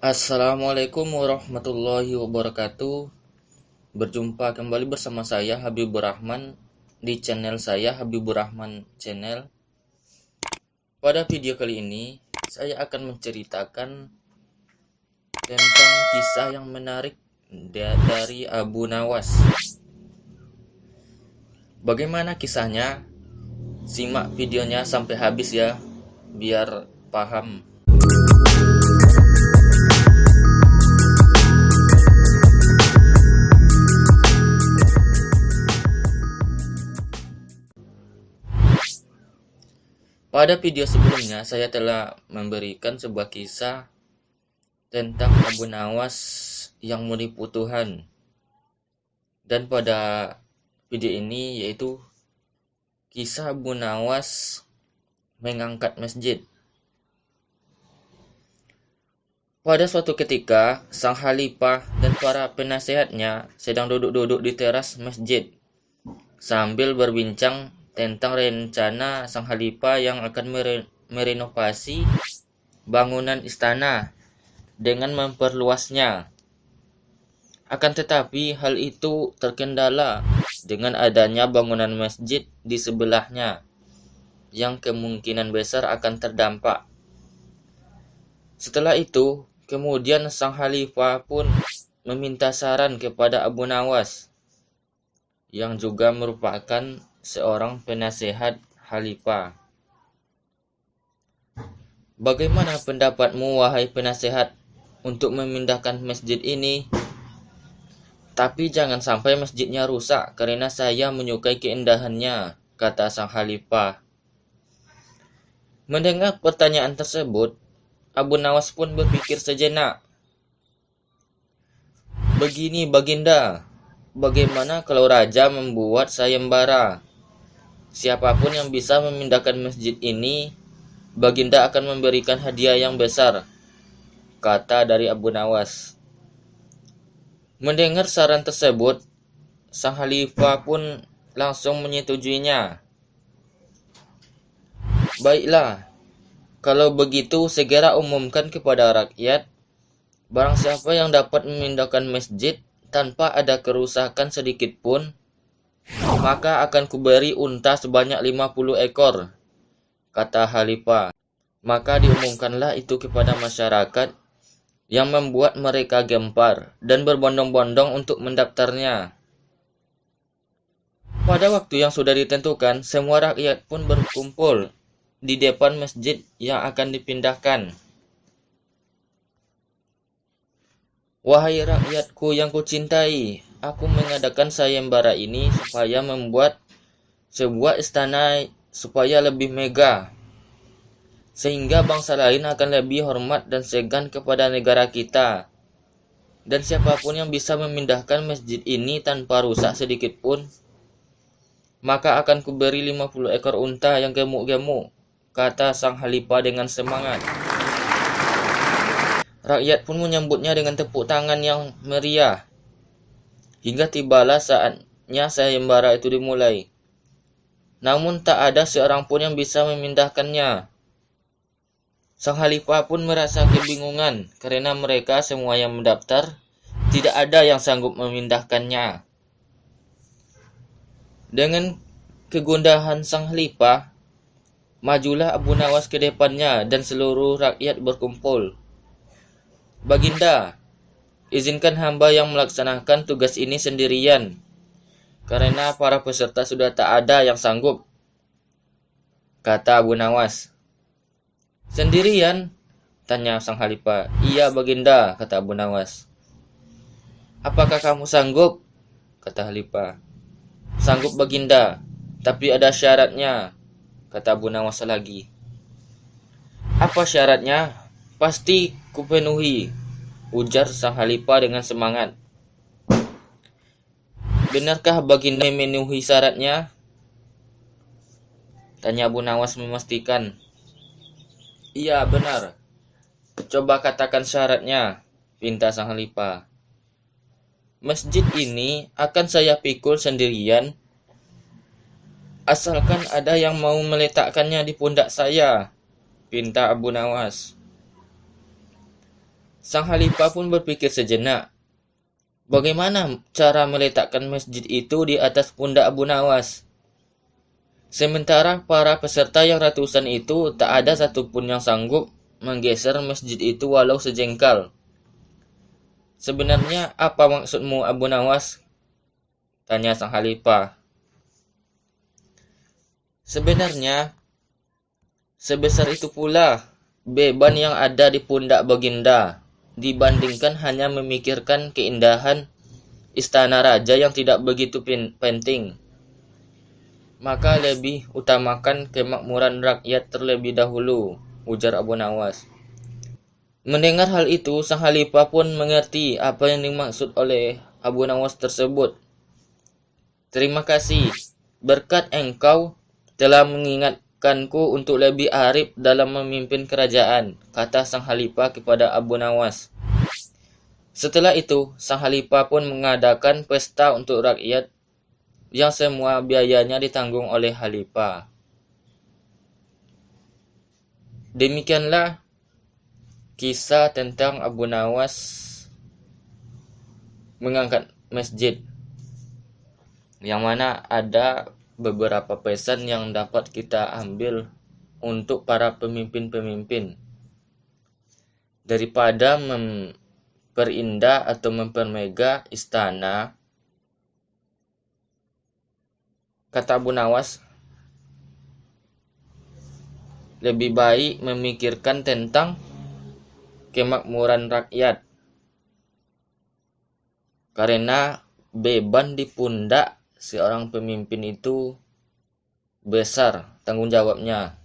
Assalamualaikum warahmatullahi wabarakatuh. Berjumpa kembali bersama saya Habibur Rahman di channel saya Habibur Rahman Channel. Pada video kali ini saya akan menceritakan tentang kisah yang menarik dari Abu Nawas. Bagaimana kisahnya? Simak videonya sampai habis ya, biar paham. Pada video sebelumnya saya telah memberikan sebuah kisah tentang Abu Nawas yang menipu Tuhan. Dan pada video ini yaitu kisah Abu Nawas mengangkat masjid. Pada suatu ketika, sang khalifah dan para penasehatnya sedang duduk-duduk di teras masjid sambil berbincang tentang rencana sang khalifah yang akan merenovasi bangunan istana dengan memperluasnya. Akan tetapi hal itu terkendala dengan adanya bangunan masjid di sebelahnya yang kemungkinan besar akan terdampak. Setelah itu, kemudian sang khalifah pun meminta saran kepada Abu Nawas yang juga merupakan seorang penasehat khalifah. Bagaimana pendapatmu wahai penasehat untuk memindahkan masjid ini? Tapi jangan sampai masjidnya rusak karena saya menyukai keindahannya, kata sang khalifah. Mendengar pertanyaan tersebut, Abu Nawas pun berpikir sejenak. Begini baginda, bagaimana kalau raja membuat sayembara? Siapapun yang bisa memindahkan masjid ini, baginda akan memberikan hadiah yang besar, kata dari Abu Nawas. Mendengar saran tersebut, sang khalifah pun langsung menyetujuinya. Baiklah, kalau begitu segera umumkan kepada rakyat, barang siapa yang dapat memindahkan masjid tanpa ada kerusakan sedikit pun, maka akan kuberi unta sebanyak 50 ekor, kata khalifah. Maka diumumkanlah itu kepada masyarakat yang membuat mereka gempar dan berbondong-bondong untuk mendaftarnya. Pada waktu yang sudah ditentukan, semua rakyat pun berkumpul di depan masjid yang akan dipindahkan. Wahai rakyatku yang kucintai, aku mengadakan sayembara ini supaya membuat sebuah istana supaya lebih megah, sehingga bangsa lain akan lebih hormat dan segan kepada negara kita. Dan siapapun yang bisa memindahkan masjid ini tanpa rusak sedikit pun, maka akan kuberi 50 ekor unta yang gemuk-gemuk, kata sang khalifah dengan semangat. Rakyat pun menyambutnya dengan tepuk tangan yang meriah. Hingga tibalah saatnya sayembara itu dimulai. Namun tak ada seorang pun yang bisa memindahkannya. Sang khalifah pun merasa kebingungan karena mereka semua yang mendaftar tidak ada yang sanggup memindahkannya. Dengan kegundahan sang khalifah, majulah Abu Nawas ke depannya dan seluruh rakyat berkumpul. Baginda, izinkan hamba yang melaksanakan tugas ini sendirian, karena para peserta sudah tak ada yang sanggup, kata Abu Nawas. Sendirian? Tanya sang khalifah. Iya baginda, kata Abu Nawas. Apakah kamu sanggup? Kata khalifah. Sanggup baginda, tapi ada syaratnya, kata Abu Nawas lagi. Apa syaratnya? Pasti kupenuhi, ujar sang khalifah dengan semangat. Benarkah baginda memenuhi syaratnya? Tanya Abu Nawas memastikan. Iya benar. Coba katakan syaratnya, pinta sang khalifah. Masjid ini akan saya pikul sendirian, asalkan ada yang mau meletakkannya di pundak saya, pinta Abu Nawas. Sang Khalifah pun berpikir sejenak. Bagaimana cara meletakkan masjid itu di atas pundak Abu Nawas? Sementara para peserta yang ratusan itu tak ada satupun yang sanggup menggeser masjid itu walau sejengkal. Sebenarnya apa maksudmu Abu Nawas? Tanya sang Khalifah. Sebenarnya sebesar itu pula beban yang ada di pundak Baginda dibandingkan hanya memikirkan keindahan istana raja yang tidak begitu penting. Maka lebih utamakan kemakmuran rakyat terlebih dahulu, ujar Abu Nawas. Mendengar hal itu, sang Khalifah pun mengerti apa yang dimaksud oleh Abu Nawas tersebut. Terima kasih, berkat engkau telah mengingatkanku untuk lebih arif dalam memimpin kerajaan, kata sang Khalifah kepada Abu Nawas. Setelah itu, sang Khalifah pun mengadakan pesta untuk rakyat yang semua biayanya ditanggung oleh Khalifah. Demikianlah kisah tentang Abu Nawas mengangkat masjid, yang mana ada beberapa pesan yang dapat kita ambil untuk para pemimpin-pemimpin. Daripada memperindah atau mempermegah istana, kata Abu Nawas, lebih baik memikirkan tentang kemakmuran rakyat. Karena beban di pundak seorang pemimpin itu besar tanggung jawabnya.